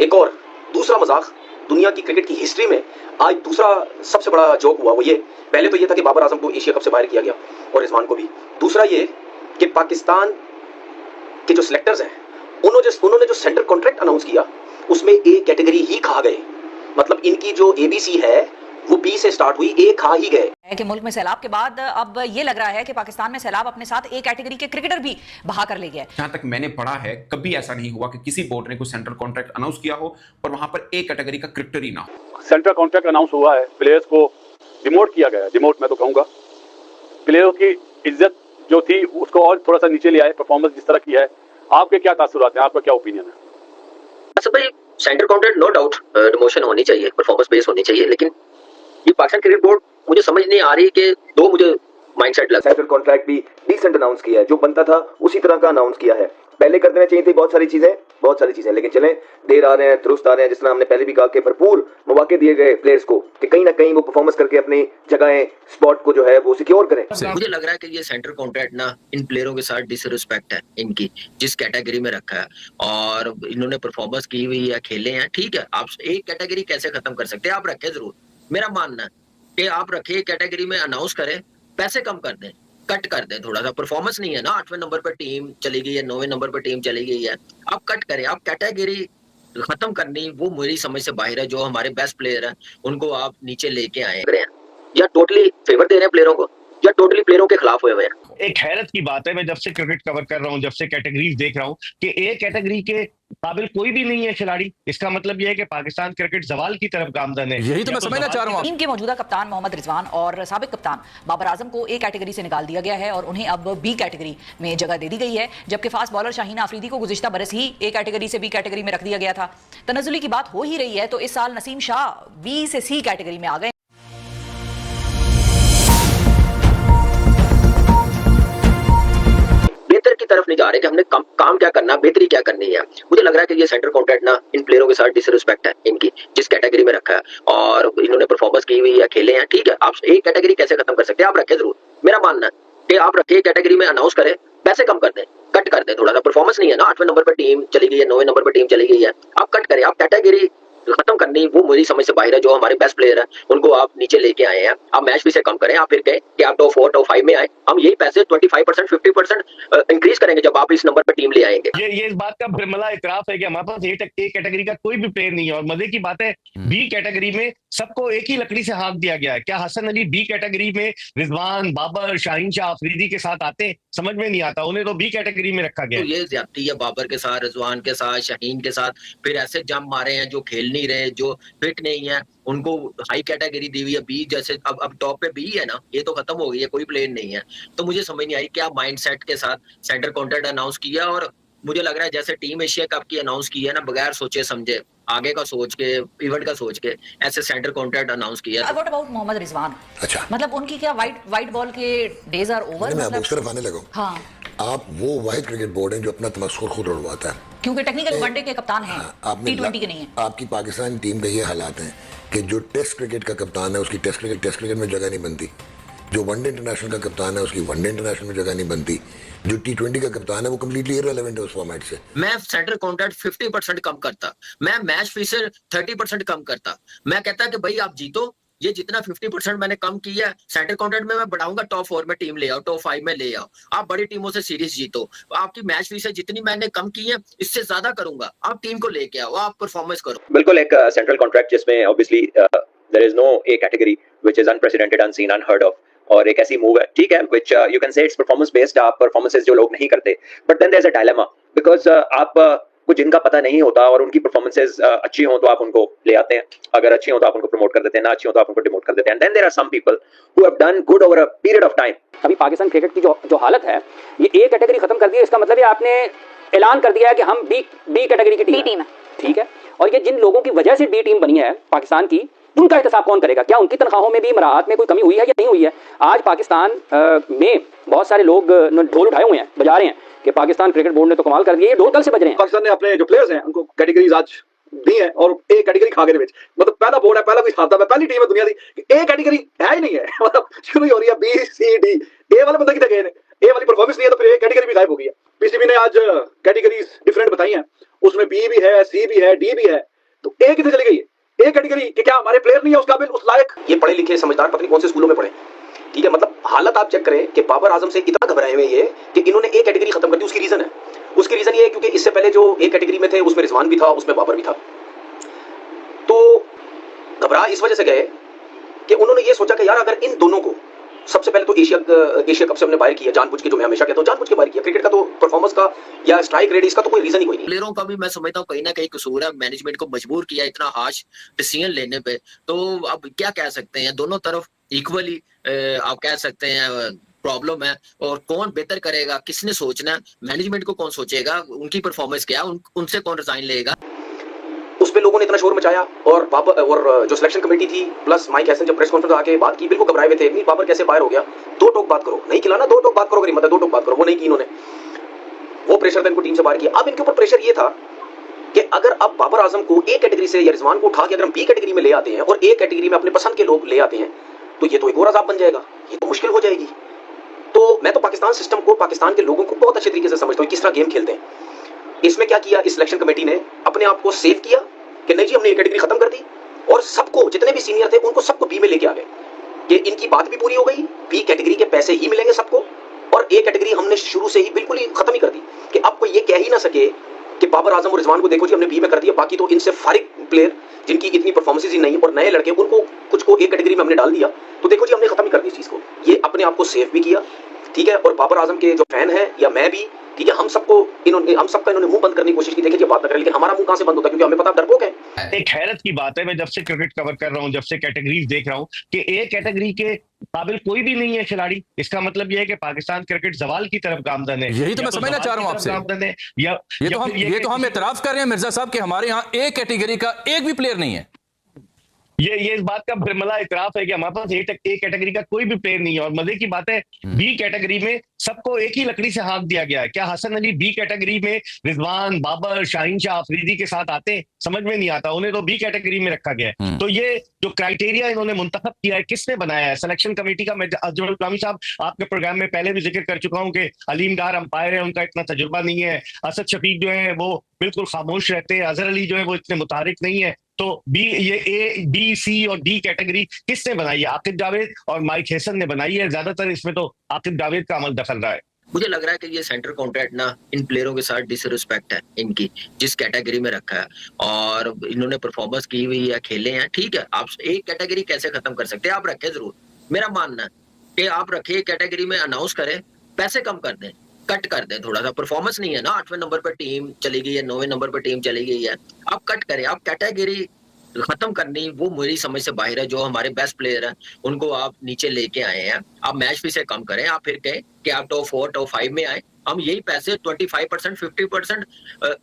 एक और दूसरा मजाक दुनिया की क्रिकेट की हिस्ट्री में आज दूसरा सबसे बड़ा जोक हुआ, वो ये, पहले तो ये था कि बाबर आजम को एशिया कप से बाहर किया गया और रिजवान को भी। दूसरा ये कि पाकिस्तान के जो सिलेक्टर्स हैं उन्होंने जो सेंटर कॉन्ट्रैक्ट अनाउंस किया उसमें ए कैटेगरी ही खा गए। मतलब इनकी जो एबीसी है वो बी से स्टार्ट हुई, ए खा ही गए। कि मुल्क में सैलाब के बाद अब ये लग रहा है कि पाकिस्तान में सैलाब अपने साथ ए कैटेगरी के क्रिकेटर भी बहा कर ले गया है। जहां तक मैंने पढ़ा है कभी ऐसा नहीं हुआ कि किसी बोर्ड ने कोई सेंट्रल कॉन्ट्रैक्ट अनाउंस किया हो और वहां पर ए कैटेगरी का क्रिकेटर ही ना हो। सेंट्रल कॉन्ट्रैक्ट अनाउंस हुआ है, प्लेयर्स को डिमोट किया गया है, डिमोट मैं तो कहूंगा, प्लेयरों की इज्जत जो थी उसको और थोड़ा सा नीचे ले आए, परफॉर्मेंस जिस तरह की है। आपके क्या तासुरात हैं, आपका क्या ओपिनियन है? अच्छा भाई, centre contract no doubt demotion होनी चाहिए, परफॉर्मेंस बेस होनी चाहिए, लेकिन ये पाकिस्तान क्रिकेट बोर्ड मुझे समझ नहीं आ रही कि दो मुझे माइंडसेट लगा। सेंट्रल कॉन्ट्रैक्ट भी डिसेंट अनाउंस किया है, जो बनता था उसी तरह का अनाउंस किया है। पहले कर देना चाहिए थी बहुत सारी चीजें, लेकिन चलें देर आ रहे हैं, दुरुस्त आ रहे हैं। जिस तरह हमने पहले भी कहा कि भरपूर मौके दिए गए प्लेयर्स को कि कहीं ना कहीं वो परफॉर्मेंस करके अपनी जगहें, स्पॉट को जो है वो सिक्योर करें। मुझे लग रहा है कि ये सेंटर कॉन्ट्रैक्ट ना इन प्लेयरों के साथ डिसरिस्पेक्ट है इनकी, जिस कैटेगरी में रखा है और इन्होंने परफॉर्मेंस की हुई है, खेले हैं, ठीक है। आप एक कैटेगरी कैसे खत्म कर सकते हैं? आप रखें जरूर, मेरा मानना है कि आप रखे कैटेगरी में, अनाउंस करें, पैसे कम कर दें, कट कर दें थोड़ा सा। परफॉर्मेंस नहीं है ना, 8वें नंबर पर टीम चली गई है, 9वें नंबर पर टीम चली गई है, आप कट करें। आप कैटेगरी खत्म करनी वो मेरी समझ से बाहर है। जो हमारे बेस्ट प्लेयर हैं उनको आप नीचे लेके आए हैं, या टोटली फेवर दे रहे हैं प्लेयरों को, या टोटली प्लेयरों के खिलाफ हुए हुए हैं। एक हैरत की बात है, मैं जब से क्रिकेट कवर कर रहा हूं, जब से कैटेगरीज देख रहा हूं कि ए कैटेगरी के काबिल कोई भी नहीं है खिलाड़ी। इसका मतलब यह है कि पाकिस्तान क्रिकेट जवाल की तरफ गामजन है। यही तो मैं समझना चाह रहा हूं। टीम के मौजूदा कप्तान मोहम्मद रिजवान और साबिक कप्तान बाबर आजम को ए कैटेगरी से निकाल दिया गया है और उन्हें अब बी कैटेगरी में जगह दे दी गई है, जबकि फास्ट बॉलर शाहीन आफरीदी को गुज़िश्ता बरस ही ए कैटेगरी से बी कैटेगरी में रख दिया गया था। तनज़ुली की बात हो ही रही है तो इस साल नसीम शाह बी से सी कैटेगरी में आ गए। की तरफ नहीं जा रहे कि हमने काम क्या करना, बेहतरी क्या करनी है। मुझे लग रहा है कि ये सेंटर कॉन्ट्रैक्ट ना इन प्लेयरों के साथ डिसरिस्पेक्ट है इनकी, जिस कैटेगरी में रखा है और इन्होंने परफॉर्मेंस की हुई है, खेले हैं, ठीक है। आप एक कैटेगरी कैसे खत्म कर सकते हैं? आप रखें जरूर, मेरा मानना है कि आप रखे कैटेगरी में, अनाउंस करें, पैसे कम कर दें, कट कर दें थोड़ा सा। परफॉर्मेंस नहीं है ना, 8वें नंबर पर टीम चली गई है, 9वें नंबर पर टीम चली गई है, आप कट करें। आप कैटेगरी खत्म करनी वो मेरी समझ से बाहर है। जो हमारे बेस्ट प्लेयर है उनको आप नीचे लेके आए हैं, आप मैच भी से कम करें। आप फिर कहें कि आप टॉप 4 टॉप 5 में आए, हम यही पैसे 25% 50% इंक्रीज करेंगे जब आप इस नंबर पर टीम ले आएंगे। ये इस बात का भ्रमला इतराफ है कि हमारे पास ए कैटेगरी का कोई भी प्लेयर नहीं है। और मजे की बात है बी कैटेगरी में सबको एक ही लकड़ी से हाँक दिया गया है। क्या हसन अली बी कैटेगरी में रिजवान, बाबर, शाहीन शाह अफरीदी के साथ आते? समझ में नहीं आता, उन्हें तो बी कैटेगरी में रखा गया। तो ये ज्यादती है बाबर के साथ, रिजवान के साथ, शाहीन के साथ। फिर ऐसे जंप मारे हैं जो खेल नहीं रहे, जो फिट नहीं है, उनको हाई कैटेगरी दी हुई है बी। जैसे अब टॉप पे बी है ना, ये तो खत्म हो गई है, कोई प्लेयर नहीं है। तो मुझे समझ नहीं आई क्या माइंडसेट के साथ सेंटर कॉन्ट्रैक्ट अनाउंस किया। और मुझे लग रहा है जैसे टीम एशिया कप की अनाउंस की है ना, बगैर सोचे समझे, आगे का सोच के, इवेंट का सोच के, ऐसे सेंटर कॉन्ट्रैक्ट अनाउंस किया। What about Mohammad Rizwan? अच्छा, मतलब उनकी क्या वाइट बॉल के डेज आर ओवर? मैं अब उस तरफ आने लगा हूं। हाँ, आप वो वाहिद क्रिकेट बोर्ड है जो अपना तमस्खुर खुद उड़वाता है, क्योंकि टेक्निकल वनडे के कप्तान हैं, T20 के नहीं है। आपकी पाकिस्तान टीम का ये हालात हैं कि जो टेस्ट क्रिकेट का कप्तान है उसकी टेस्ट क्रिकेट में जगह नहीं बनती, जो वनडे इंटरनेशनल का कप्तान है उसकी वनडे इंटरनेशनल में जगह नहीं बनती, जो T20 का कप्तान है वो कम्प्लीटली इररिलेवेंट है उस फॉर्मेट से। मैं सेंटर कॉन्ट्रैक्ट 50% कम करता, मैं मैच फीस 30% कम करता। मैं कहता कि भाई आप जीतो, ये जितना 50% मैंने कम किया है, सेंटर कॉन्ट्रैक्ट में मैं बढ़ाऊंगा, टॉप 4 में टीम ले आओ, टॉप 5 में ले आओ, आप बड़ी टीमों से सीरीज जीतो। आपकी मैच फीस जितनी मैंने कम की है इससे ज्यादा करूंगा, आप टीम को लेके आओ, आप परफॉर्मेंस करो। बिल्कुल एक सेंट्रल कॉन्ट्रैक्ट जिसमें obviously there is no A category which is unprecedented, unseen, unheard of, और एक ऐसी मूव है, ठीक है, which you can say it's performance based. आप परफॉर्मेंसेस जो लोग नहीं करते, but then there is a dilemma because आप को जिनका पता नहीं होता और उनकी परफॉर्मेंसेस अच्छी हो तो आप उनको ले आते हैं, अगर अच्छी हो तो आप उनको प्रमोट कर देते हैं, ना अच्छी हो तो आप उनको डिमोट कर देते हैं। And then there are some people who have done good over a period of time. अभी पाकिस्तान क्रिकेट की जो हालत है, ये ए कैटेगरी खत्म कर दी है। इसका मतलब ये आपने ऐलान कर दिया है कि हम बी कैटेगरी की टीम है, ठीक है। और ये जिन लोगों की वजह से बी टीम बनी है पाकिस्तान की, उनका हिसाब कौन करेगा? क्या उनकी तनख्वाहों में भी मराहत में कोई कमी हुई है या नहीं हुई है? आज पाकिस्तान में बहुत सारे लोग ढोल उठाए हुए हैं, बजा रहे हैं कि पाकिस्तान क्रिकेट बोर्ड ने तो कमाल कर दिया, ये ढोल कल से बज रहे हैं। पाकिस्तान ने अपने जो प्लेयर्स हैं उनको कैटेगरीज आज दी है और ए कैटेगरी खा गए। मतलब पहला बोर्ड है, पहला कोई खाता है, पहली टीम है दुनिया की ए कैटेगरी है ही नहीं है। मतलब शुरू ही हो रही है बी सी डी, ए वाले बंदे कितने गए ने, ए वाली परफॉर्मेंस नहीं है तो फिर ए कैटेगरी भी गायब हो गई है। पीसीबी ने आज कैटेगरीज डिफरेंट बताई हैं, उसमें बी भी है, सी भी है, डी भी है। तो ए कितने चली गई है? ए कैटेगरी कि क्या हमारे प्लेयर नहीं है उस काबिल, उस लायक? ये पढ़े लिखे समझदार पता नहीं कौन से स्कूलों में पढ़े, ठीक है। मतलब हालत आप चेक करें कि बाबर आजम से इतना घबराए हुए ये कि इन्होंने ए कैटेगरी खत्म कर दी। उसकी रीजन है, उसकी रीजन ये है क्योंकि इससे पहले जो ए कैटेगरी में थे उसमें रिजवान भी था, उसमें बाबर भी था। तो घबरा इस वजह से गए कि उन्होंने ये सोचा कि यार अगर इन दोनों को सबसे पहले तो एशिया कप से हमने बाहर किया जानबूझ के, जो मैं हमेशा कहता हूं जानबूझ के बाहर किया। क्रिकेट का तो परफॉर्मेंस का या स्ट्राइक रेट इसका तो कोई रीजन ही कोई नहीं। प्लेयरों का भी मैं समझता हूँ कहीं ना कहीं कसूर है, मैनेजमेंट को मजबूर किया इतना हार्श डिसीजन लेने पे। तो अब क्या कह सकते हैं, दोनों तरफ इक्वली आप कह सकते हैं प्रॉब्लम है। और कौन बेहतर करेगा, किसने सोचना है, मैनेजमेंट को कौन सोचेगा, उनकी परफॉर्मेंस क्या है, उनसे कौन रिजाइन लेगा। उस पे लोगों ने इतना शोर मचाया और बाबर और जो सिलेक्शन कमेटी थी प्लस माइक हैसन जब प्रेस कॉन्फ्रेंस आके बात की, बिल्कुल घबराए हुए थे। नहीं बाबर कैसे बाहर हो गया, दो टोक बात करो, नहीं खिलाना दो टोक बात करो, मतलब दो टोक बात करो, वो नहीं की इन्होंने। वो प्रेशर था इनको टीम से बाहर किया। अब इनके ऊपर प्रेशर ये था कि अगर अब बाबर आजम को ए कैटेगरी से या रिजवान को उठा के अगर हम बी कैटेगरी में ले आते हैं और ए कैटेगरी में अपने पसंद के लोग ले आते हैं तो ये तो एक और अजाब बन जाएगा, ये तो मुश्किल हो जाएगी। तो मैं तो पाकिस्तान सिस्टम को, पाकिस्तान के लोगों को बहुत अच्छे तरीके से समझता हूँ किस तरह गेम खेलते हैं। इसमें क्या किया इस सिलेक्शन कमेटी ने, अपने आप को सेव किया कि नहीं जी हमने ए कैटेगरी खत्म कर दी और सबको, जितने भी सीनियर थे उनको सबको बी में लेके आ गए कि इनकी बात भी पूरी हो गई, बी कैटेगरी के पैसे ही मिलेंगे सबको। और ए कैटेगरी हमने शुरू से ही बिल्कुल ही खत्म ही कर दी कि अब कोई ये कह ही ना सके कि बाबर आजम और रिजवान को देखो जी हमने बी में कर दिया, बाकी तो इनसे फारिग प्लेयर जिनकी इतनी परफॉर्मेंसेज ही नहीं और नए लड़के उनको कुछ को ए कैटेगरी में हमने डाल दिया, तो देखो जी हमने खत्म ही कर दी इस चीज को। ये अपने आप को सेफ भी किया, ठीक है। और बाबर आजम के जो फैन है या मैं भी, ठीक है, हम सबका इन्होंने मुंह बंद करने की कोशिश की, देखिए बात ना करें, लेकिन हमारा मुंह कहां से बंद होता है क्योंकि हमें पता डरपोक है। एक हैरत की बात है, मैं जब से क्रिकेट कवर कर रहा हूं, जब से कैटेगरीज देख रहा हूं कि ए कैटेगरी के काबिल कोई भी नहीं है खिलाड़ी। इसका मतलब यह है कि पाकिस्तान क्रिकेट जवाल की तरफ गामजन है। यही तो मैं समझना चाह रहा हूं आपसे। ये तो हम इतराफ कर रहे हैं मिर्जा साहब कि हमारे यहाँ ए कैटेगरी का एक भी प्लेयर नहीं है। ये इस बात का भरमला इतराफ है कि हमारे पास ए कैटेगरी का कोई भी प्लेयर नहीं है। और मजे की बात है बी कैटेगरी में सबको एक ही लकड़ी से हाँक दिया गया है। क्या हसन अली बी कैटेगरी में रिजवान, बाबर, शाहीन शाह अफरीदी के साथ आते हैं? समझ में नहीं आता, उन्हें तो बी कैटेगरी में रखा गया है। तो ये जो क्राइटेरिया इन्होंने मुंतखब किया है, किसने बनाया है? सिलेक्शन कमेटी का। मैं अजहर इस्लामी साहब आपके प्रोग्राम में पहले भी जिक्र कर चुका हूं कि अलीम डार अंपायर है, उनका इतना तजुर्बा नहीं है। असद शफीक जो है वो बिल्कुल खामोश रहते हैं। अजहर अली जो है वो इतने मुतारिक नहीं है। तो ये ए, बी, सी और डी कैटेगरी किसने बनाई है? आकिब जावेद और माइक हैसन ने बनाई है। ज्यादातर इसमें तो आकिब जावेद का अमल दखल रहा है। मुझे लग रहा है कि ये सेंटर कॉन्ट्रैक्ट ना इन प्लेयरों के साथ डिसरिस्पेक्ट है इनकी, जिस कैटेगरी में रखा है और इन्होंने परफॉर्मेंस की हुई है, खेले हैं, ठीक है। आप एक कैटेगरी कैसे खत्म कर सकते हैं? आप रखें जरूर, मेरा मानना है कि आप रखें कैटेगरी में, अनाउंस करें, पैसे कम कर दें, कट कर दें थोड़ा सा। परफॉर्मेंस नहीं है ना, 8वें नंबर पर टीम चली गई है, 9वें नंबर पर टीम चली गई है, आप कट करें। आप कैटेगरी खत्म करनी वो मेरी समझ से बाहर है। जो हमारे बेस्ट प्लेयर हैं उनको आप नीचे लेके आए हैं, आप मैच फी से कम करें। आप फिर कहें कि आप टॉप 4 टॉप 5 में आए, हम यही पैसे 25% 50%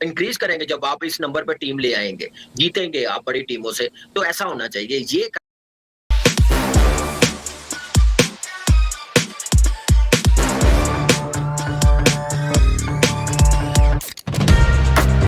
इंक्रीज करेंगे जब आप इस नंबर पर टीम ले आएंगे, जीतेंगे आप बड़ी टीमों से। तो ऐसा होना चाहिए। ये